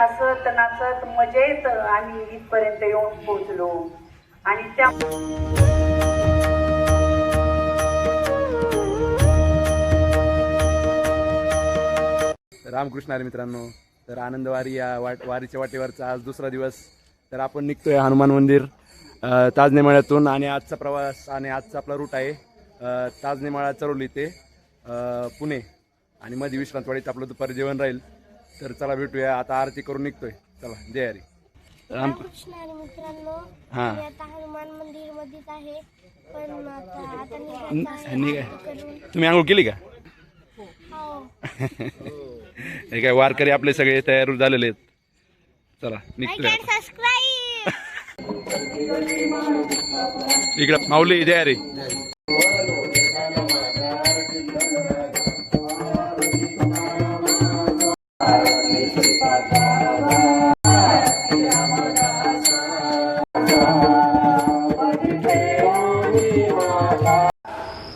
हसत नाचत मजेत आम्ही इथपर्यंत येऊन पोहोचलो. आणि त्या रामकृष्ण हरी मित्रांनो, तर आनंदवारी या वारीच्या वाटेवरचा आज दुसरा दिवस. तर आपण निघतोय हनुमान मंदिर ताजनेमाळ्यातून. आणि आजचा प्रवास आणि आजचा आपला रूट आहे ताजनेमाळा चरोली ते पुणे. आणि मध्ये विश्रांतवाडीत आपलं दुपारी जेवण राहील. तर चला भेटूया, आता आरती करून निघतोय. चला, जय हरी. रामकृष्ण हरी मित्रांनो, मी आता हनुमान मंदिर मध्येच आहे. पण आता तुम्ही आंघोळ केली का? हो. हे काय वारकरी आपले सगळे तयार झालेले आहेत. चला निघतोय इकडं. माऊली जय हरी.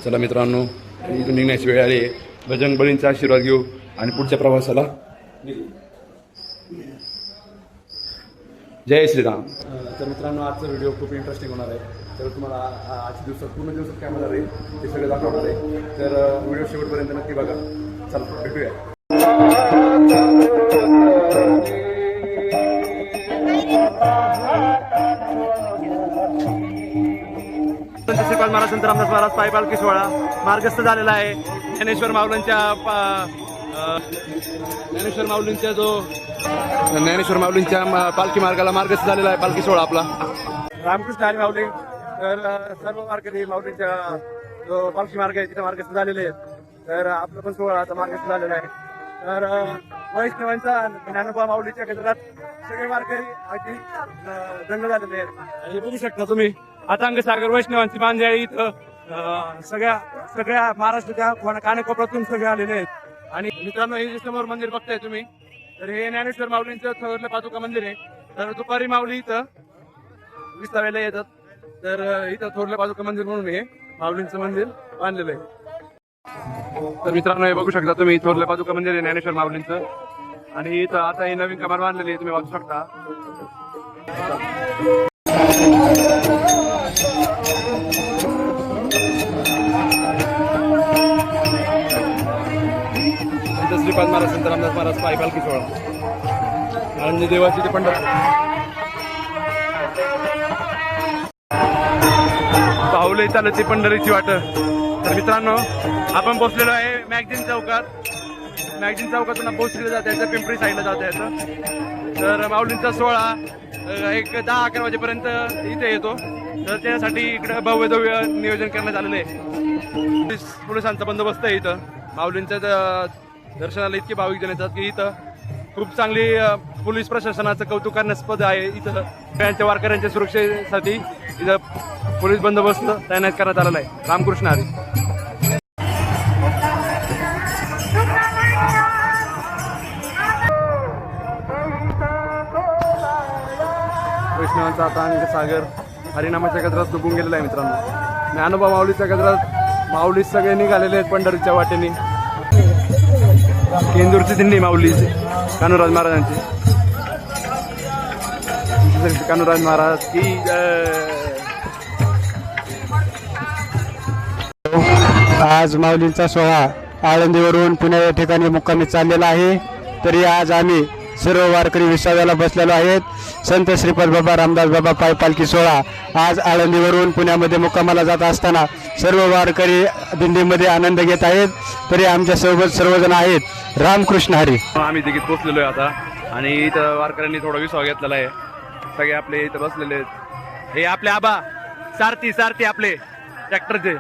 चला मित्रांनो, इथून निघण्याची वेळ आली आहे. बजरंग बलींचा आशीर्वाद घेऊ आणि पुढच्या प्रवासाला निघू. जय श्रीराम. तर मित्रांनो, आजचा व्हिडिओ खूप इंटरेस्टिंग होणार आहे. तर तुम्हाला आजच्या दिवसात पूर्ण दिवसात काय होणार आहे ते सगळं दाखवणार आहे. तर व्हिडिओ शेवटपर्यंत नक्की बघा. चला भेटूया. श्रीपाद महाराज संत रामदास महाराज पायी पालखी सोहळा मार्गस्थ झालेला आहे. ज्ञानेश्वर माऊलींच्या पालखी मार्गाला मार्गस्थ झालेला आहे पालखी सोहळा आपला. रामकृष्ण हरी माऊली. तर सर्व मार्गकरी माऊलींच्या जो पालखी मार्ग आहे तिथे मार्गस्थ झालेले आहेत. तर आपलं पण सोहळा आता मार्गस्थ झालेला आहे. तर वैष्णवांचा ज्ञानोबा माऊलीच्या केंद्रात सगळे वारकरी अगदी दंग झालेले आहेत. आणि बघू शकता तुम्ही अथांग सागर वैष्णवांची मांदियाळी इथं सगळ्या महाराष्ट्राच्या कानेकोपऱ्यातून सगळे आलेले आहेत. आणि मित्रांनो, हे जे समोर मंदिर बघताय तुम्ही, तर हे ज्ञानेश्वर माऊलींचं थोरलं पादुका मंदिर आहे. तर दुपारी माऊली इथं विसाव्याला येतात. तर इथं थोरलं पादुका मंदिर म्हणून हे माऊलींचं मंदिर बांधलेलं आहे. तर मित्रांनो, हे बघू शकता तुम्ही, थोरलं पादुका मंदिर आहे ज्ञानेश्वर माऊलींचं. आणि इथं आता ही नवीन कमान बांधलेली आहे, तुम्ही बघू शकता. श्रीपाद महाराज संत रामदास महाराज पायी पालखी सोहळा आळंदी देवाची ते पंढर पाऊले चालत ती पंढरीची वाट. तर मित्रांनो, आपण पोहोचलेलो आहे मॅगझिन चौकात. मॅगझिन चौकातून पोहोचलेलं जात याचं पिंपरी साईडला जात याचं. तर माऊलींचा सोहळा एक 10-11 वाजेपर्यंत इथे येतो. तर त्यासाठी इकडं भव्य भव्य नियोजन करण्यात आलेलं आहे. पोलिसांचा बंदोबस्त आहे इथं. माऊलींच्या दर्शनाला इतके भाविक जण येतात की इथं खूप चांगली पोलीस प्रशासनाचं कौतुक करण्यास्पद आहे. इथं त्यांच्या वारकऱ्यांच्या सुरक्षेसाठी इथं पोलीस बंदोबस्त तैनात करण्यात आलेला आहे. रामकृष्ण हरी. वैष्णवांचा अथांग सागर हरिनामाच्या गजरात डुबून गेलेला आहे मित्रांनो. ज्ञानोबा माऊलीच्या गजरात माऊली सगळे निघालेले आहेत पंढरीच्या वाटेने. केंदूरची दिंडी माऊलीची कान्होराज महाराजांची. कान्होराज महाराज की आज माऊलींचा सोहळा आळंदीवरून पुणे या ठिकाणी मुक्कामी चाललेला आहे. तरी आज आम्ही सर्व वारकरी विसाव्याला बसलेलो आहेत. संत श्रीपाद बाबा रामदास बाबा पायी पालखी सोहळा आज आळंदीवरून पुण्यामध्ये मुक्कामाला जात असताना सर्व वारकरी दिंडीमध्ये आनंद घेत आहेत. तरी आमच्या सोबत सर्वजण आहेत. रामकृष्ण हरी. आम्ही तिकीट पोहोचलेलो आहे आता. आणि इथं वारकऱ्यांनी थोडा विसावा घेतलेला आहे. सगळे आपले इथं बसलेले आहेत. हे आपले आबा सारथी आपले ट्रॅक्टरचे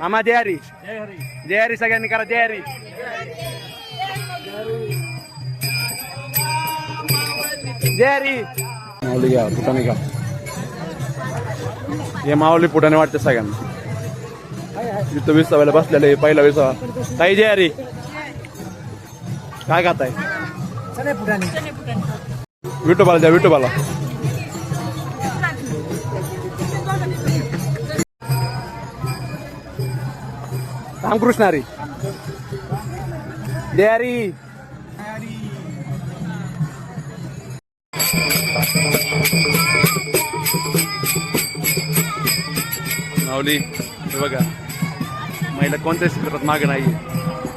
मामा. जय हरी. जय हरी. सगळ्यांनी करा जय हरी. जय हरी. माऊली घ्या, फुटाने घ्या. हे माऊली फुटाने वाटते सगळ्यांना. इथं विसाव्याला बसलेले पहिला विसावा. ताई जय हरी. काय खाताय? विठोबाला द्या विठोबाला. रामकृष्ण हरी देरी. माऊली हे बघा, महिला कोणत्याच क्षेत्रात मागे नाही.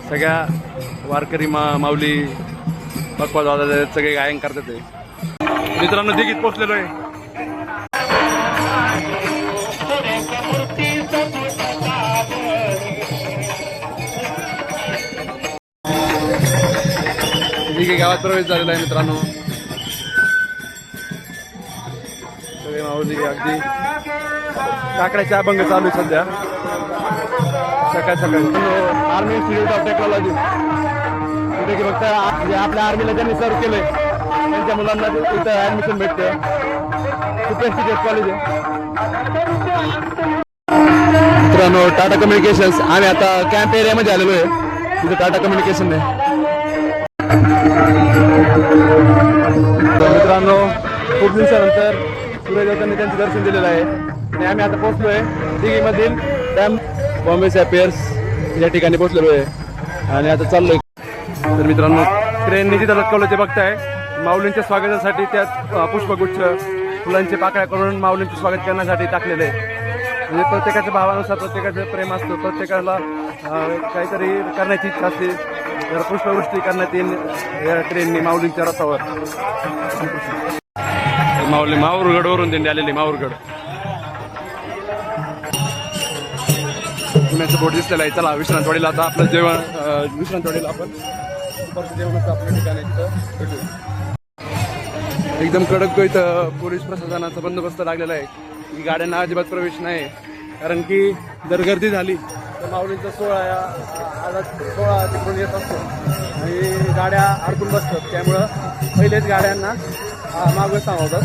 सगळ्या वारकरी माऊली पक्वा दादा सगळे गायन करतात ते. मित्रांनो दिघीत पोचलेलो आहे. दिघी गावात प्रवेश झालेला आहे मित्रांनो. सगळे माऊली अगदी काकड्याचे अभंग चालू आहे सध्या सकाळ सकाळी. आर्मी इन्स्टिट्यूट ऑफ टेक्नॉलॉजी तिथे की फक्त आपल्या आर्मीला ज्यांनी सर्व केलंय त्यांच्या मुलांना इथं ऍडमिशन भेटते. सुपर कॉलेज आहे मित्रांनो. टाटा कम्युनिकेशन्स. आम्ही आता कॅम्प एरियामध्ये आलेलो आहे. तिथे टाटा कम्युनिकेशन आहे. मित्रांनो खूप दिवसानंतर सूर्यदेवतांनी त्यांचं दर्शन दिलेलं आहे आणि आम्ही आता पोहोचलोय दिघीमधील डॅम बॉम्बे अफेअर्स या ठिकाणी पोहोचलेलो आहे आणि आता चाललोय. तर मित्रांनो ट्रेनने तिथं लटकवलं ते बघताय. माऊलींच्या स्वागतासाठी त्यात पुष्पगुच्छ फुलांचे पाकळ्या करून माऊलींचं स्वागत करण्यासाठी टाकलेलं आहे. म्हणजे प्रत्येकाच्या भावानुसार प्रत्येकाचं प्रेम असतं. प्रत्येकाला काहीतरी करण्याची इच्छा असते. तर पुष्पवृष्टी करण्यात येईल या ट्रेनने माऊलींच्या रथावर. माऊली माहूरगडवरून दिंडी आलेली. माहूरगड पुण्याचं बोट दिसलेलं आहे. चला विश्रांतवाडीला आता आपलं जेवण विश्रांतवाडीला आपण दुपारचं जेवणाचं आपल्या ठिकाणी एकदम कडक इथं पोलीस प्रशासनाचा बंदोबस्त लागलेला आहे की गाड्यांना अजिबात प्रवेश नाही. कारण की जर गर्दी झाली तर माऊलींचा 16 तिकडून येत असतो आणि गाड्या अडकून बसतात. त्यामुळं पहिलेच गाड्यांना मागं सांगवतात.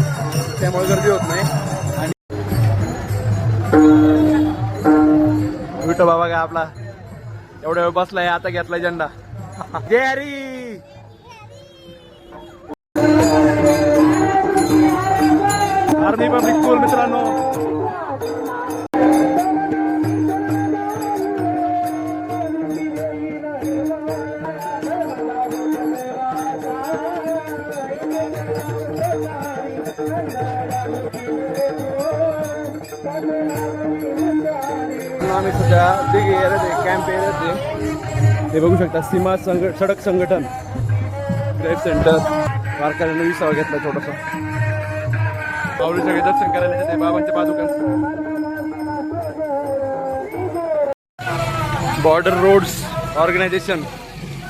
त्यामुळे गर्दी होत नाही. आणि विठोबा बघा आपला एवढ्या वेळ बसलाय. आता घेतलाय झेंडा. जय हरी. आर्मी पब्लिक स्कूल मित्रांनो. आम्ही सध्या दिघी एरियात कॅम्प एरियात हे बघू शकता. सीमा सडक संघटन लाईफ सेंटर वारकऱ्यांना विसावा घेतला छोटासा. माऊली सगळे दर्शन करायला येते. बाबांच्या पादुकांचं. बॉर्डर रोड्स ऑर्गनायझेशन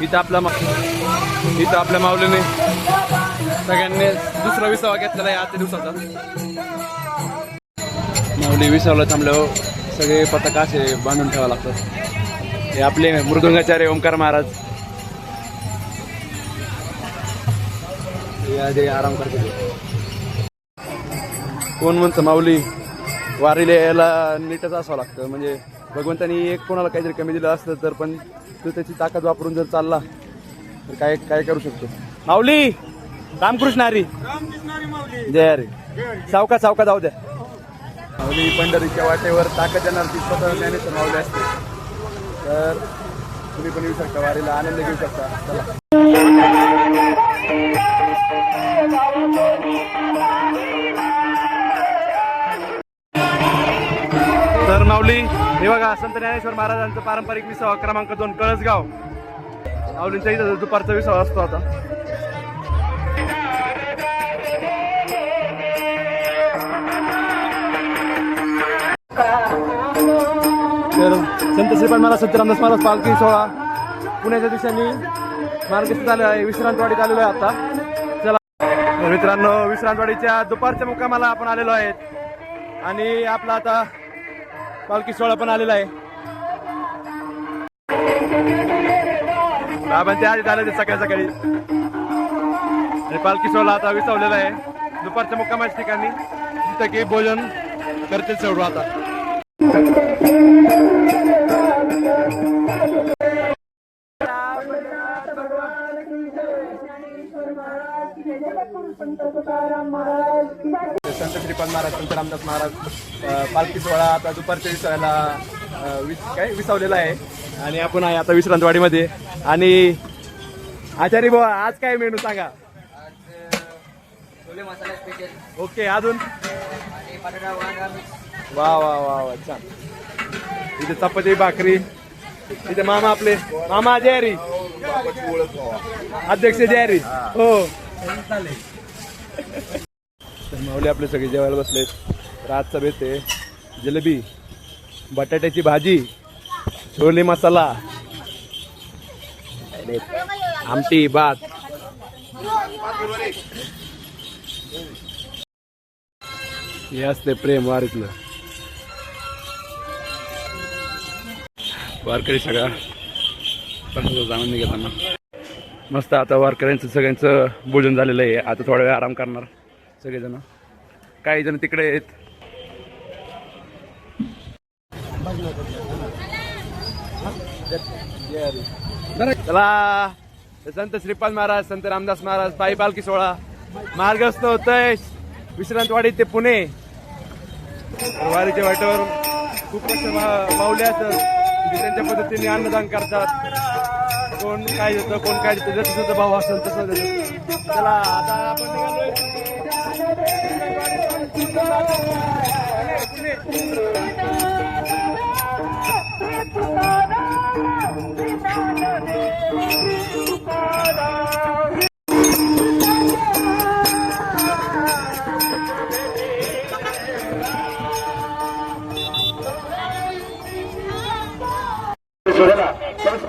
इथं आपल्या माऊलीने सगळ्यांनी दुसरा विसावा घेतलेला आहे आजच्या दिवसाचा. माऊली विसावला थांबल्यावर सगळे पताका असे बांधून ठेवावं लागतात. हे आपले मृदुंगाचार्य ओंकार महाराज हे आराम करते. कोण म्हणतं माऊली वारीला यायला नीटच असावं लागतं. म्हणजे भगवंतानी एक कोणाला काहीतरी कमी दिलं असतं तर पण तो त्याची ताकद वापरून जर चालला तर काय काय करू शकतो. माऊली रामकृष्ण हरी. जय हरी. सावका जाऊ द्या. माऊली पंढरीच्या वाटेवर ताकद देणार ती स्वतः ज्ञानेश्वर माऊली असते. तर तुम्ही पण येऊ शकता वारीला आनंद घेऊ शकता. चला. तर माऊली हे बघा संत ज्ञानेश्वर महाराजांचं पारंपरिक विसावा क्रमांक 2 कळसगाव. माऊलींच्या इथं दुपारचा विसावा असतो आता. तर संत श्रीपाद महाराज सत्यरामदास महाराज पालखी सोहळा पुण्याच्या दिशेने मार्गस्थ झाले आहे. विश्रांतवाडीत आलेलो आहे आता. चला मित्रांनो विश्रांतवाडीच्या दुपारच्या मुक्कामाला आपण आलेलो आहेत आणि आपला आता पालखी सोहळा पण आलेला आहे. बाबांच्या आधी झाले ते सकाळी आणि पालखी सोहळा आता विसावलेला आहे दुपारच्या मुक्कामाच्या ठिकाणी जिथं की भोजन करतील सर्व आता. भगवान की जय, ज्ञानेश्वर महाराज की जय, जगद्गुरु संत संत श्रीपाद महाराज, संत रामदास महाराज पालखी सोहळा आता दुपारच्या विसाव्याला विसावलेला आहे आणि आपण आहे आता विश्रांतवाडीमध्ये. आणि आचार्य भाऊ आज काय मेनू सांगा. ओके, अजून वा वा वा वा छान. इथे चपाती भाकरी. इथे मामा आपले मामा जयरी अध्यक्ष जयरी हो. तर माऊली आपले सगळे जेवायला बसलेत. रातचा बेत आहे जलेबी, बटाट्याची भाजी, छोले मसाला, आमटी, भात. हे असते प्रेम वारीतलं. वारकरी सगळा जाणून निघताना मस्त. आता वारकऱ्यांचं सगळ्यांचं भोजन झालेलं आहे. आता थोडा वेळ आराम करणार सगळेजण. काही जण तिकडे आहेत. चला, संत श्रीपाद महाराज, संत रामदास महाराज पायी पालखी सोहळा मार्गस्थ होतय विश्रांतवाडी ते पुणे. वारीच्या वाटेवर खूप माऊली असतात, त्यांच्या पद्धतीने अन्नदान करतात. कोण काय देतं, कोण काय देतं, जसं जसं भाव असेल तसं देतं. चला आता आपण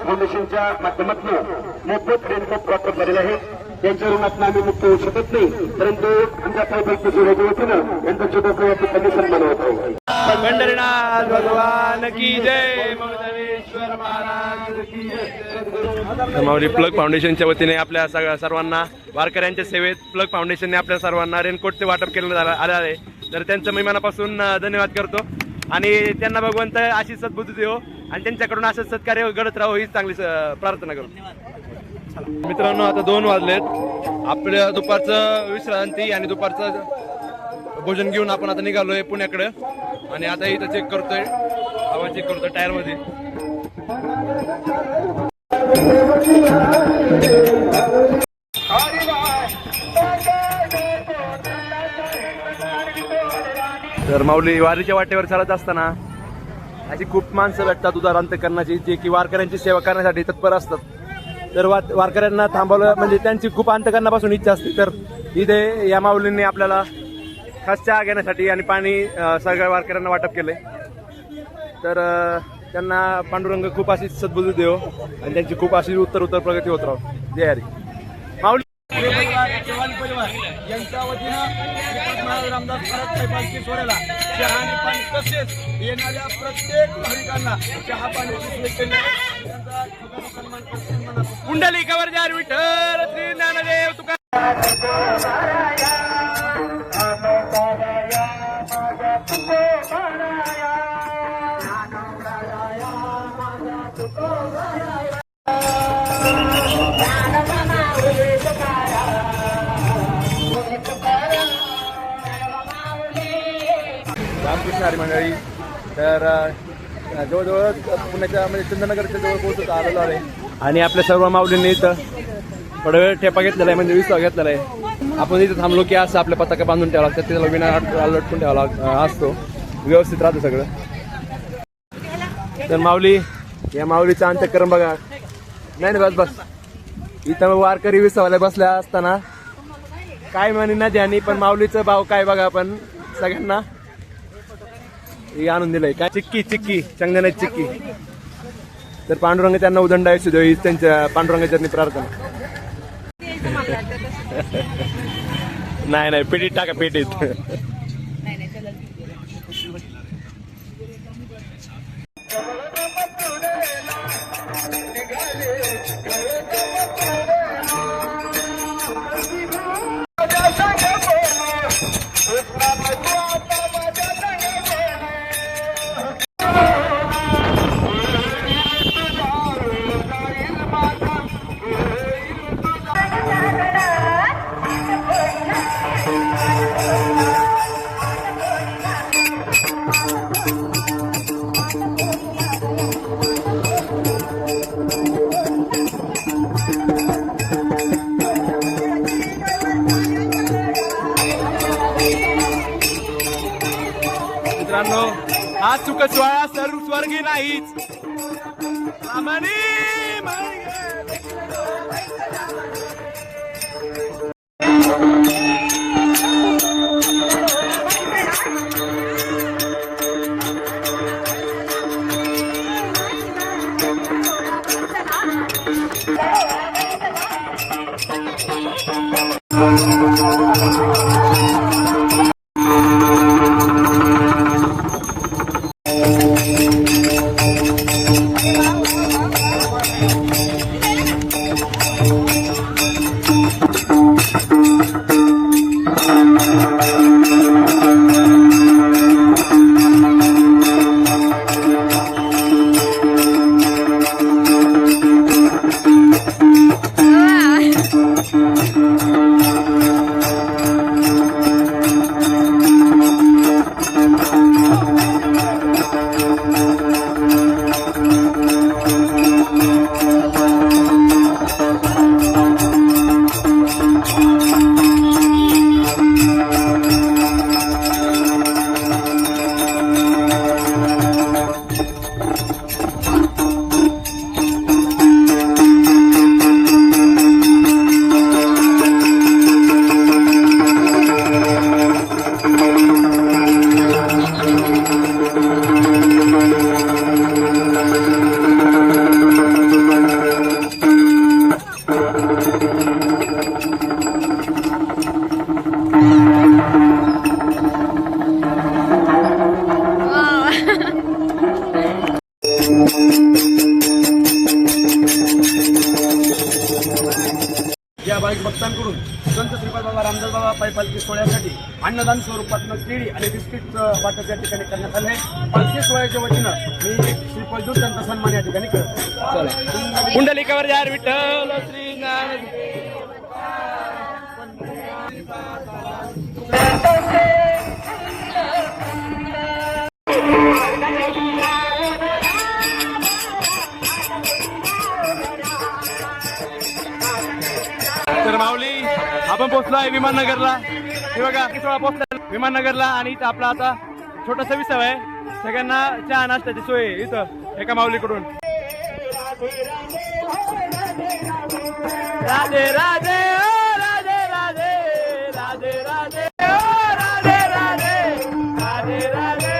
फाउंडेशनच्या माध्यमातून मोफत रेनकोट प्राप्त झालेले आहेत. त्यांच्या ऋणातून आम्ही मुक्त होऊ शकत नाही, परंतु आमच्या पायपालखी सोहळ्याच्या वतीनं यांचा छोटासा या ठिकाणी सन्मान होत आहे. पंढरीनाथ भगवान की जय, मंगलेश्वर महाराज की जय. माऊली प्लग फाउंडेशनच्या वतीने आपल्या सर्वांना वारकऱ्यांच्या सेवेत प्लग फाउंडेशनने आपल्या सर्वांना रेनकोटचे वाटप केलं आलं आहे. तर त्यांचं मी मनापासून धन्यवाद करतो आणि त्यांना भगवंत अशी सद्बुद्धी देव आणि त्यांच्याकडून असं सत्कार्य घडत राहो हीच चांगली प्रार्थना करतो. मित्रांनो, आता 2 वाजलेत. आपल्या दुपारचं विश्रांती आणि दुपारचं भोजन घेऊन आपण आता निघालोय पुण्याकडे. आणि आता इथं चेक करतोय, हवा चेक करतोय टायर मध्ये. तर माऊली वारीच्या वाटेवर चालत असताना अशी खूप माणसं भेटतात उदार अंतकरणाची, जे की वारकऱ्यांची सेवा करण्यासाठी तत्पर असतात. तर वारकऱ्यांना थांबवलं म्हणजे त्यांची खूप अंतकरणापासून इच्छा असते. तर इथे या माऊलींनी आपल्याला खास चहा घेण्यासाठी आणि पाणी सगळ्या वारकऱ्यांना वाटप केलंय. तर त्यांना पांडुरंग खूप अशी सद्बुद्धी देव आणि त्यांची खूप अशी उत्तर प्रगती होत राहो. जय हरी. माऊली यांच्या वतीनं रामदास महाराज पालखी सोहळ्याला चहा आणि पाणी तसेच येणाऱ्या प्रत्येक भाविकांना चहा पाण्याची सोय केली आहे. त्यांचा सन्मान करतो. कुंडली कवर जार विठ्ठल श्री ज्ञानदेव तुका. रामकृष्ण हरी मंडळी. तर जवळजवळ पुण्याच्या म्हणजे चंद्रनगरच्या जवळ पोहोचत आलेलो आहे आणि आपल्या सर्व माऊलींनी इथं थोडा वेळ ठेपा घेतलेला आहे, म्हणजे विश्वास घेतलेला आहे. आपण इथं थांबलो की असं आपल्या पताका बांधून ठेवा लागतात, त्याला विना लटकून ठेवा असतो, व्यवस्थित राहतं सगळं. तर माऊली, या माऊलीचं अंत्यकरण बघा. नाही बस बस. इथं वारकरी विसावाला बसल्या असताना काय म्हणी ना ध्यानी, पण माऊलीचं भाव काय बघा. आपण सगळ्यांना हे आणून दिलंय काय, चिक्की चिक्की शेंगदाण्याची चिक्की. तर पांडुरंग त्यांना उदंड आयुष्य देव हीच त्यांच्या पांडुरंगाच्या प्रार्थना. नाही पेटीत टाका, पेटीत. मित्रांनो हा सुख सोहळा सर्व स्वर्गी नाहीच. या भाविक भक्तांकडून संत श्रीपाद बाबा रामदास बाबा पायी पालखी सोहळ्यासाठी अन्नदान स्वरूपातनं केळी आणि बिस्किटचं वाटप या ठिकाणी करण्यात आलं आहे. पालखी सोहळ्याच्या वतीनं मी श्रीपाद दूत त्यांचा सन्मान या ठिकाणी करतो. कुंडलिकावर यार विठ्ठल श्री तर माऊली आपण पोहोचलो आहे विमाननगरला. हे बघा सोहळा पोहोचला विमाननगरला आणि इथं आपला आता छोटासा विसाव आहे. सगळ्यांना चहा नाश्त्याची सोय इथं एका माऊलीकडून. राधे राधे ओ राधे राधे राधे राधे ओ राधे राधे राधे राधे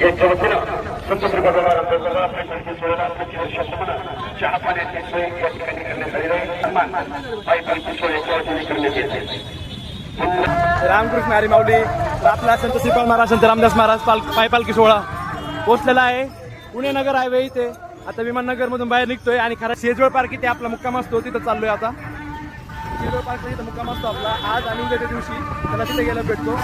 यांच्या वतीनं संत श्रीपाद बाबा रामदास बाबा पायी पालखी सोहळ्याला चहा पाण्याची सोय या ठिकाणी करण्यात आलेली आहे. सन्मान पायी पालखी सोहळ्याच्या वतीने करण्यात येत आहे. रामकृष्ण हरी माऊली. आपला संत श्रीपाद महाराज संत रामदास महाराज पायी पालखी सोहळा पोहोचलेला आहे. पुणे नगर हायवे इथे आता विमाननगर मधून बाहेर निघतोय आणि खरं शेजवळ पार्क इथे आपला मुक्काम असतो तिथं चाललोय. आता शेजवळ पार्क इथं मुक्काम असतो आपला. आज आणि उद्याच्या दिवशी त्याला तिथे गेला भेटतो.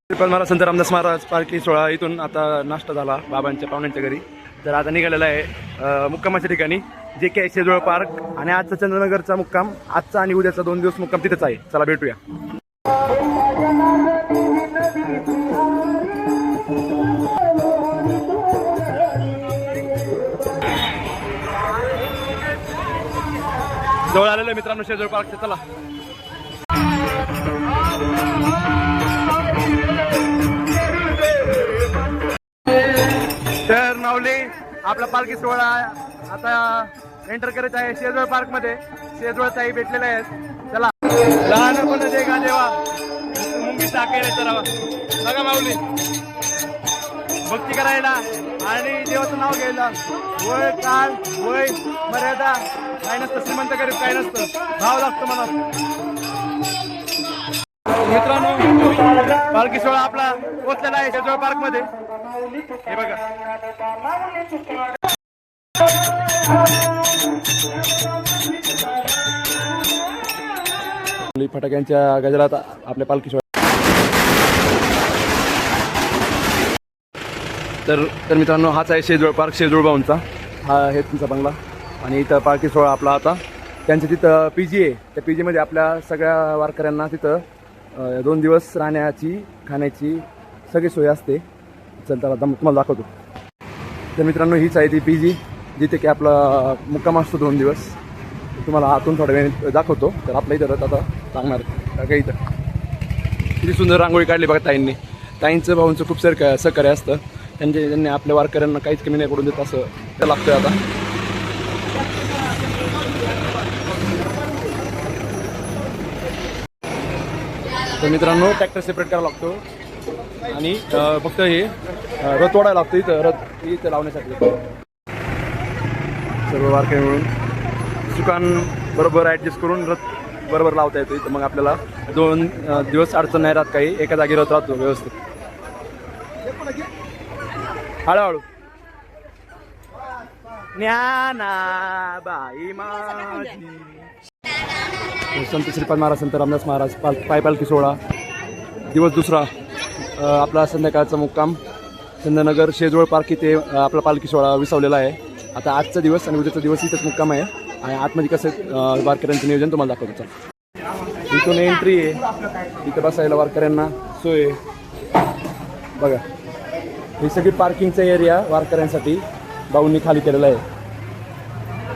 श्रीपाद महाराज संत रामदास महाराज पालखी सोहळा इथून आता नाश्ता झाला बाबांच्या पाहुण्यांच्या घरी. तर आता निघालेला आहे मुक्कामाच्या ठिकाणी जे के शेजवळ पार्क. आणि आजचा चंद्रनगरचा मुक्काम आजचा आणि उद्याचा 2 दिवस मुक्काम तिथेच आहे. चला भेटूया. जवळ आलेलो आहे मित्रांनो शेजवळ पार्कचे. चला तर माऊली आपला पालखी सोहळा आता एंटर करत आहे शेजवळ पार्क मध्ये. शेजवळ ताई भेटलेल्या आहेत. चला लहानपण जे का देवा मुंगी टाकायला चला बघा माऊली भक्ती करायला आणि देवाचं नाव घ्यायला वय काळ वय मर्यादा काय नसतं. श्रीमंत गरीब काय नसतं. भाव लागतो मनात. मित्रांनो पालखी सोहळा आपला पोहोचलेला आहे शेजवळ पार्क मध्ये. हे बघा फटाक्यांच्या गजरात आपल्या पालखी सोहळा. तर मित्रांनो हाच आहे शेजवळ पार्क शेजवळ भाऊंचा. हा आहे तुमचा बंगला आणि इथं पालखी सोहळा आपला आता. त्यांचं तिथं PG आहे. त्या PG मध्ये आपल्या सगळ्या वारकऱ्यांना तिथं 2 दिवस राहण्याची खाण्याची सगळी सोय असते. चल त्याला तुम्हाला दाखवतो. तर मित्रांनो हीच आहे ती PG जिथे की आपला मुक्काम असतो 2 दिवस. तुम्हाला आतून थोड्या वेळ दाखवतो. तर आपल्या इथं आता सांगणार काय इथं किती सुंदर रांगोळी काढली बघा ताईंनी. ताईंचं भाऊंचं खूप सहकार्य असतं. त्यांनी आपल्या वारकऱ्यांना काहीच कमी नाही पडून देत असं ते लागतंय आता. तर मित्रांनो ट्रॅक्टर सेपरेट करावा लागतो आणि फक्त हे रथ ओढायला लागतो इथं. रथ इथं लावण्यासाठी सर्व वारकरी मिळून सुकान बरोबर ॲडजस्ट करून रथ बरोबर लावता येतो इथं. मग आपल्याला 2 दिवस अडचण नाही राहत काही. एका जागी रथ राहतो व्यवस्थित. हळूहळू ज्ञानाबाई माझी. संत श्रीपाद महाराज संत रामदास महाराज पाय पालखी सोहळा दिवस दुसरा. आपला संध्याकाळचा मुक्काम चंदनगर शेजवळ पार्क इथे आपला पालखी सोहळा विसावलेला आहे. आता आजचा दिवस आणि उद्याचा दिवस इथंच मुक्काम आहे. आणि आतमध्ये कसं वारकऱ्यांचं नियोजन तुम्हाला दाखवतो. इथून एंट्री आहे. इथं बसायला वारकऱ्यांना सोय बघा. ही सगळी पार्किंगचा एरिया वारकऱ्यांसाठी भाऊंनी खाली केलेला आहे.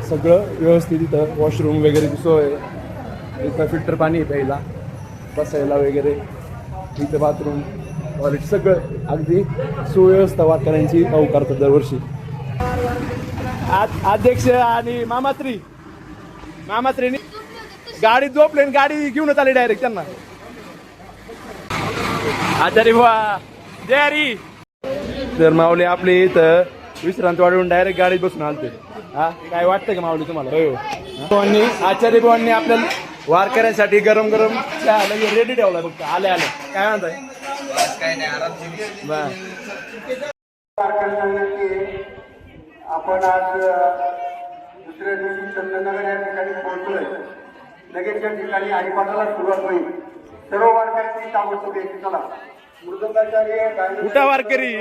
सगळं व्यवस्थित इथं वॉशरूम वगैरे सोय. इथं फिल्टर पाणी आहे प्यायला बसायला वगैरे. इथं बाथरूम टॉयलेट सगळं अगदी सुव्यवस्था वारकऱ्यांची भाऊ करतात दरवर्षी. अध्यक्ष आणि मामात्रीनी गाडी झोपले गाडी घेऊनच आली डायरेक्ट त्यांना. आचारी बुवा जय. तर माऊली आपली इथं विश्रांती वाढवून डायरेक्ट गाडीत बसून आलते. हा काय वाटतं का माऊली तुम्हाला? हो आचार्य भावांनी आपल्या वारकऱ्यांसाठी गरम गरम चहा लगेच रेडी ठेवला. फक्त आले काय म्हणताय? आपण आज दुसऱ्या दिवशी चंदनगर या ठिकाणी पोहोचलोय. लगेच या ठिकाणी हरिपाठाला सुरुवात होईल. सर्व वारकऱ्यांची ताबडतोब यायची. चला मृदंगाचार्य उठा वारकरी.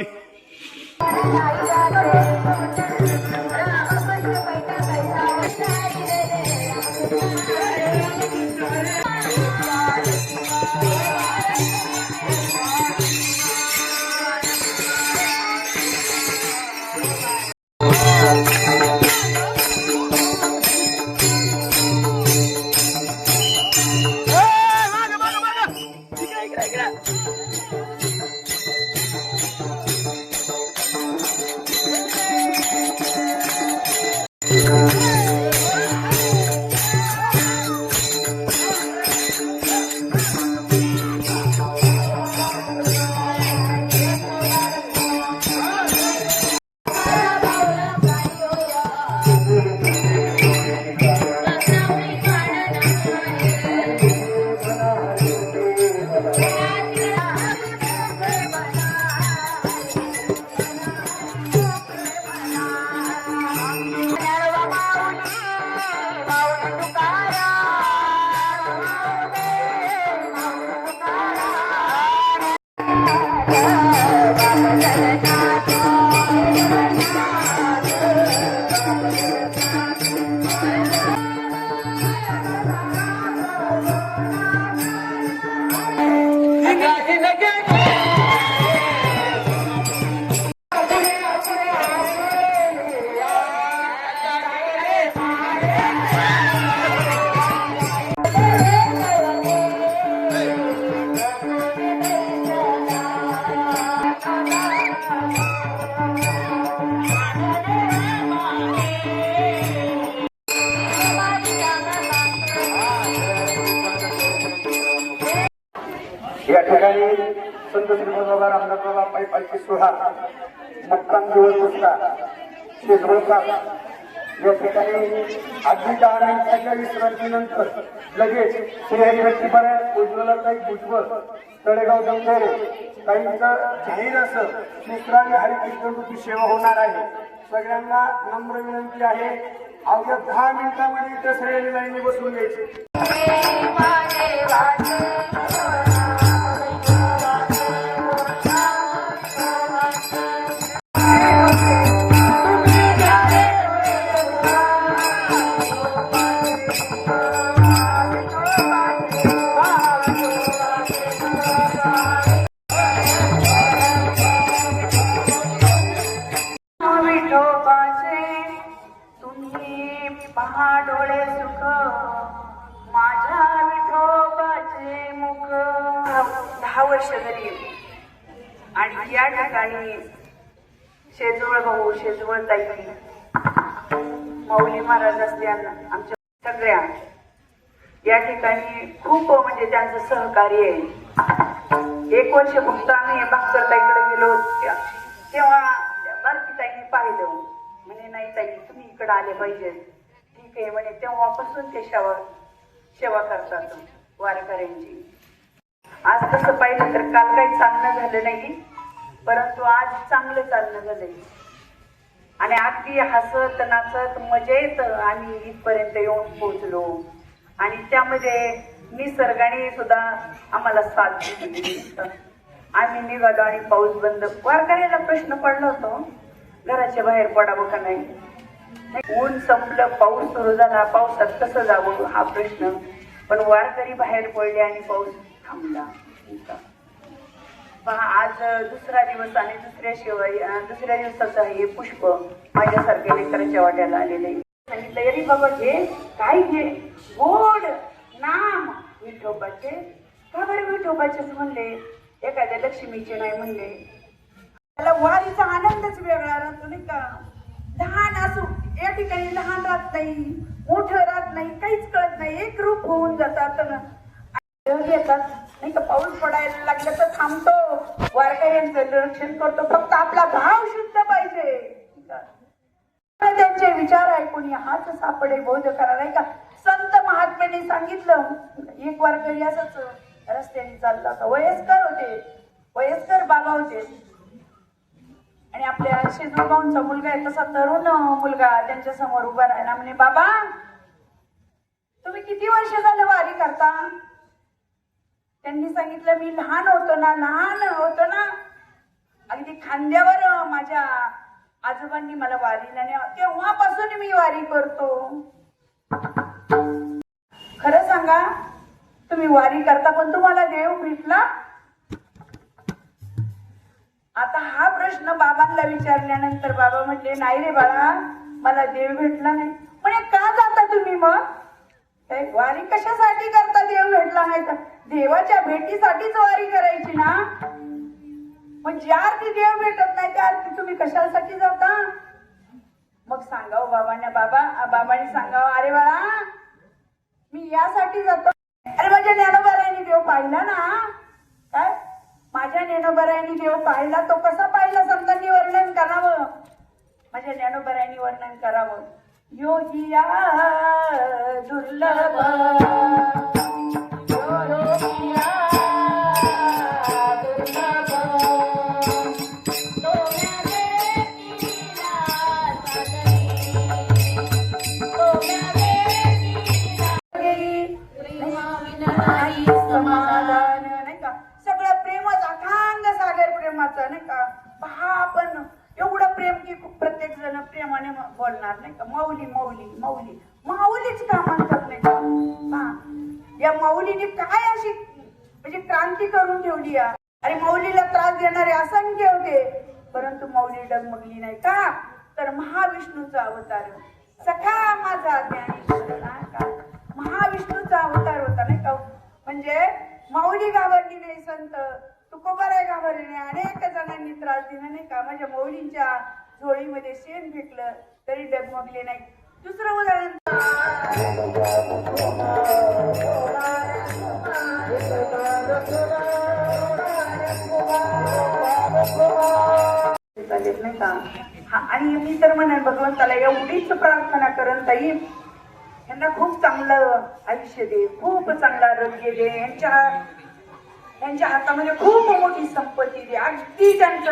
ठिकाणी संत श्रीपाद बाबा रामदास बाबा पायी पालखी सोहळा मुक्काम दिवस पुसला शेजवळचा या ठिकाणी अगदी 10 मिनिटाच्या विश्रांतीनंतर लगेच श्रीहरिभक्तीपरायण उज्ज्वलाताई भुजबळ तळेगाव दंगोरे काहींचं जाहीर असं मित्रांनी हरिकीर्तन रूपी सेवा होणार आहे. सगळ्यांना नम्र विनंती आहे अवघ्या 10 मिनिटांमध्ये इथे सगळ्यांनी लाईनी बसून घ्यायची. तुम्ही पहा डोळे सुख माझ्या विठोबाचे मुख. 10 वर्ष झाली आणि या ठिकाणी शेजवळ भाऊ शेजवळ ताई माऊली महाराज असल्यानं आमच्या सगळ्या या ठिकाणी खूप म्हणजे त्यांचं सहकार्य आहे. 1 वर्ष फक्त आम्ही भास्कर ताईकडे गेलो तेव्हा बारकी ताईने पाहिलं म्हणे नाही ताई तुम्ही इकडे आले पाहिजे. ठीक आहे म्हणे तेव्हापासून ते सेवा करतात वारकऱ्यांची. आज तसं पाहिलं तर काल काही चालणं झालं नाही परंतु आज चांगलं चालणं झालंय आणि अगदी हसत नाचत मजेत आम्ही इथपर्यंत येऊन पोहोचलो आणि त्यामध्ये निसर्गाने सुद्धा आम्हाला साथ दिली. आम्ही निघालो आणि पाऊस बंद. वारकऱ्याला प्रश्न पडला होतो घराच्या बाहेर पडावं का नाही. ऊन संपलं पाऊस सुरू झाला पावसात कसं जावं हा प्रश्न. पण वारकरी बाहेर पडले आणि पाऊस थांबला. आज दुसरा दिवस आणि दुसऱ्या दिवसाचं हे पुष्प माझ्यासारख्या लेकराच्या वाट्याला आलेले. सांगितलं अरे बाबा घे काय घे गोड नाम विठोबाचे. का बरं विठोबाचेच म्हणले एखाद्या लक्ष्मीचे नाही म्हणले. त्याला वारीचा आनंदच वेगळा राहतो नाही का. लहान असू या ठिकाणी लहान राहत नाही मोठं राहत नाही काहीच कळत नाही एक रूप होऊन जातात येतात नाही का. पाऊस पडायला लागलं तर थांबतो वारकऱ्यांचं निरीक्षण करतो. फक्त आपला भाव शुद्ध पाहिजे. त्यांचे विचार ऐकून हाच सापडे बोध करा नाही का. संत महात्म्याने सांगितलं. एक वारकरी असंच रस्त्याने चालला होता. वयस्कर बाबा होते आणि आपल्या शेजूरगावचा मुलगा आहे तसा तरुण मुलगा त्यांच्या समोर उभा राहिला. म्हणे बाबा तुम्ही किती वर्ष झालं वारी करता. त्यांनी सांगितलं मी लहान होतो ना अगदी खांद्यावर माझ्या आजोबांनी मला वारीला तेव्हापासून मी वारी करतो. खरं सांगा तुम्ही वारी करता पण तुम्हाला देव भेटला. आता हा प्रश्न बाबांना विचारल्यानंतर बाबा म्हटले नाही रे बाळा मला देव भेटला नाही. म्हणे का जाता तुम्ही मग वारी कशासाठी करता. देव भेटला नाही तर देवाच्या भेटीसाठीच वारी करायची ना. मग ज्या अर्थी देव भेटत नाही त्या अर्थी तुम्ही कशासाठी जाता. मग सांगावं बाबांना. बाबांनी सांगावं अरे बाळा मी यासाठी जातो. अरे माझ्या ज्ञानोबारायांनी देव पाहिला ना. काय माझ्या ज्ञानोबारायांनी देव पाहिला. तो कसा पाहिला संतांनी वर्णन करावं. माझ्या ज्ञानोबारायांनी वर्णन करावं. योगिया दुर्लभ समाधान नाही का. सगळं प्रेमच अथांग सागर प्रेमाचं नाही का. पहा आपण एवढं प्रेम की प्रत्येक जण प्रेमाने बोलणार नाही का. माऊली माऊली माऊली माऊलीच का म्हणतात नाही का. या माऊलीने काय अशी म्हणजे क्रांती करून ठेवली. अरे माऊलीला त्रास देणारे असंख्य होते परंतु माऊली डगमगली नाही का. तर महाविष्णूचा अवतार सखा माझा ज्ञानेश्वर महाविष्णूचा अवतार होता नाही का. म्हणजे माऊली घाबरली नाही संत तुकोबाराय घाबरले नाही. अनेक जणांनी त्रास दिला नाही का. माझ्या माऊलींच्या झोळीमध्ये शेण फेकलं तरी डगमगले नाही. दुसरं उदाहरण चालेल नाही का. हा, आणि मी तर म्हणेन भगवंताला एवढीच प्रार्थना करून ताई यांना खूप चांगलं आयुष्य दे, खूप चांगलं आरोग्य दे, यांच्या हातामध्ये खूप मोठी संपत्ती दे. अगदी त्यांचं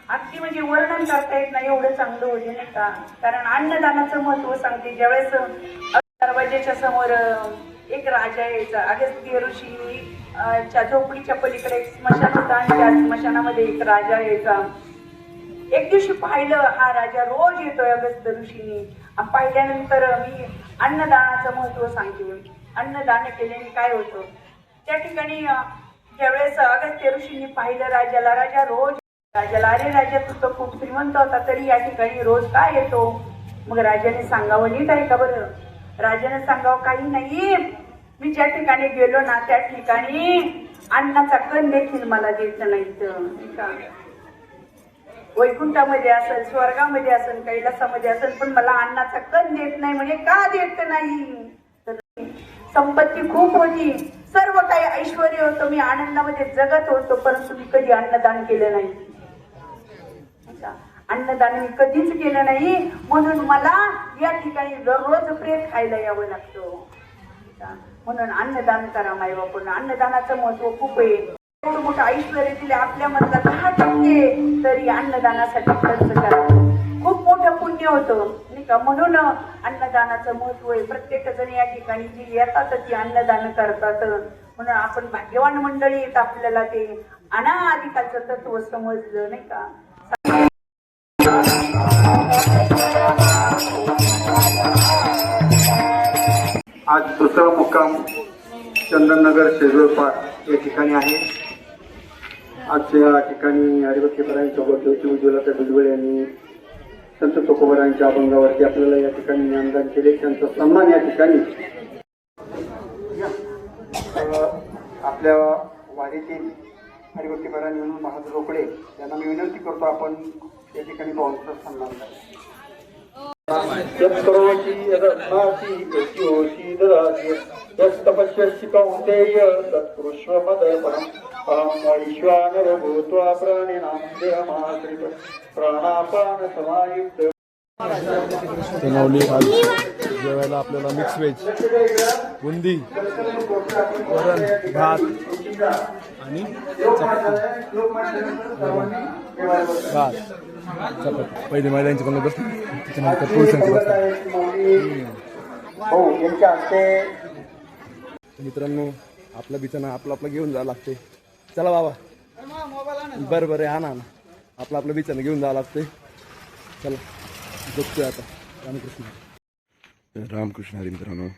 अगदी वर्णन करता येत नाही एवढं चांगलं होते नाही का. कारण अन्नदानाचं महत्व सांगते. ज्यावेळेस दरवाजेच्या समोर एक राजा यायचा. अगस्त्य ऋषी च्या झोपडीच्या पलीकडे एक स्मशान होता आणि त्या स्मशानामध्ये एक राजा यायचा. एक दिवशी पाहिलं हा राजा रोज येतोय अगस्त्य ऋषींनी. पाहिल्यानंतर मी अन्नदानाचं महत्व सांगते. अन्नदान केल्याने काय होतं. त्या ठिकाणी ज्यावेळेस अगस्त्य ऋषींनी पाहिलं राजाला, राजाला अरे राजा तू तर खूप श्रीमंत होता तरी या ठिकाणी रोज काय येतो. मग राजाने सांगावं, नीट आहे का बरं. राजाने सांगावं काही नाही, मी ज्या ठिकाणी गेलो ना त्या ठिकाणी अन्नाचा कण देखील मला द्यायचं नाही. वैकुंठामध्ये असेल, स्वर्गामध्ये असेल, कैलासामध्ये असेल, पण मला अन्नाचा कण देत नाही. म्हणजे का देत नाही. तर संपत्ती खूप होती, सर्व काही ऐश्वर होतं, मी आनंदामध्ये जगत होतो, परंतु मी कधी अन्नदान केलं नाही. अन्नदान मी कधीच केलं नाही. म्हणून मला या ठिकाणी दररोज प्रेत खायला यावं लागतं. म्हणून अन्नदान करा माय बापूंना. अन्नदानाचं महत्व खूप आहे. एवढं मोठं ऐश्वर दिले आपल्यामधला 10% तरी अन्नदानासाठी खर्च करा. खूप मोठं पुण्य होतं नाही का. म्हणून अन्नदानाचं महत्व आहे. प्रत्येक जण या ठिकाणी जी येतात ती अन्नदान करतात. म्हणून आपण भाग्यवान मंडळी येत. आपल्याला ते अनाधिकाचं तत्व समजलं नाही का. आज दुसरा मुक्काम चंदननगर शेजूळ पार्क या ठिकाणी आहे. आज या ठिकाणी हरिभक्तीपरायणसोबत ज्योती उज्ज्वलाता भुजबळ यांनी संत तुकोबारायांच्या अभंगावरती आपल्याला या ठिकाणी ज्ञानदान केले. त्यांचा सन्मान या ठिकाणी आपल्या वारीतील हरिभक्तीपरायण म्हणून महादेव रोकडे यांना मी विनंती करतो आपण या ठिकाणी भावांचा सन्मान करा. तपस्यसि कौन्तेय तत्पुरुषमदर्पणम् अहं वैश्वानरो भूत्वा प्राणिनां देहमाश्रित प्राणापान समायुक्त. माऊली आज जेवायला आपल्याला मिक्स व्हेज, बुंदी, वरण, भात आणि भात चपाती. पहिले महिलांची पण बसली, त्याच्यानंतर पुरुषांची बसली. हो यांच्या हस्ते. मित्रांनो आपला बिचाना आपला घेऊन जावं लागते. चला बाबा, बरं हा ना आपला बिचाना घेऊन जावं लागते. चला झोपतोय आता. रामकृष्ण हरी मित्रांनो.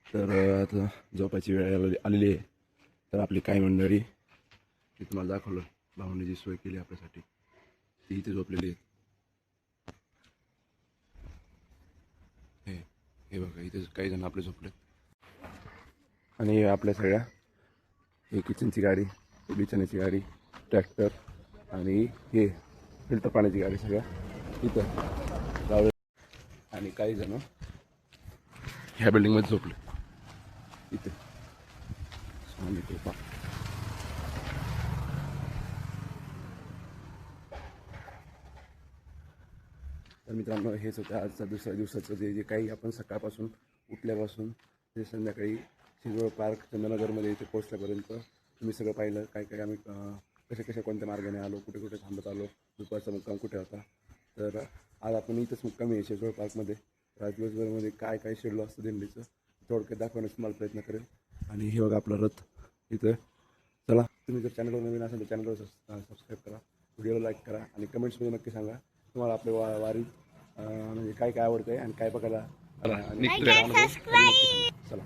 तर आता झोपायची वेळ आलेली आहे. तर आपली काही मंडळी ती तुम्हाला दाखवलं, भावांनी जी सोय केली आपल्यासाठी ती इथे झोपलेली आहे. हे बघा इथे काही जण आपले झोपले. आणि आपल्या सगळ्या ही किचनची गाडी, बिछाण्याची गाडी, ट्रॅक्टर आणि हे फिल्टर पाण्याची गाडी सगळ्या इथं लावले. आणि काही जण ह्या बिल्डिंगमध्ये झोपले इथे. स्वामी कृपा. तर मित्रांनो हेच होतं आजचा दुसऱ्या दिवसाचं जे काही आपण सकाळपासून उठल्यापासून ते संध्याकाळी शेजूळ पार्क चंदननगरमध्ये इथे पोहोचल्यापर्यंत तुम्ही सगळं पाहिलं. काय आम्ही कशा कोणत्या मार्गाने आलो, कुठे थांबत आलो, दुपारचा मुक्काम कुठे होता. तर आज आपण इथंच मुक्कामी आहे शेजूळ पार्कमध्ये. आज दिवसभरामध्ये काय शेड्यूल असतं दिंडीचं थोडक्यात दाखवण्याचा तुम्हाला प्रयत्न करेल. आणि हे बघा आपला रथ इथं. चला तुम्ही जर चॅनलवर नवीन असाल तर चॅनलवर सबस्क्राईब करा, व्हिडिओला लाईक करा आणि कमेंट्समध्ये नक्की सांगा तुम्हाला आपल्या वारीत म्हणजे काय आवडतं आहे आणि काय बघायला निघतोय. चला.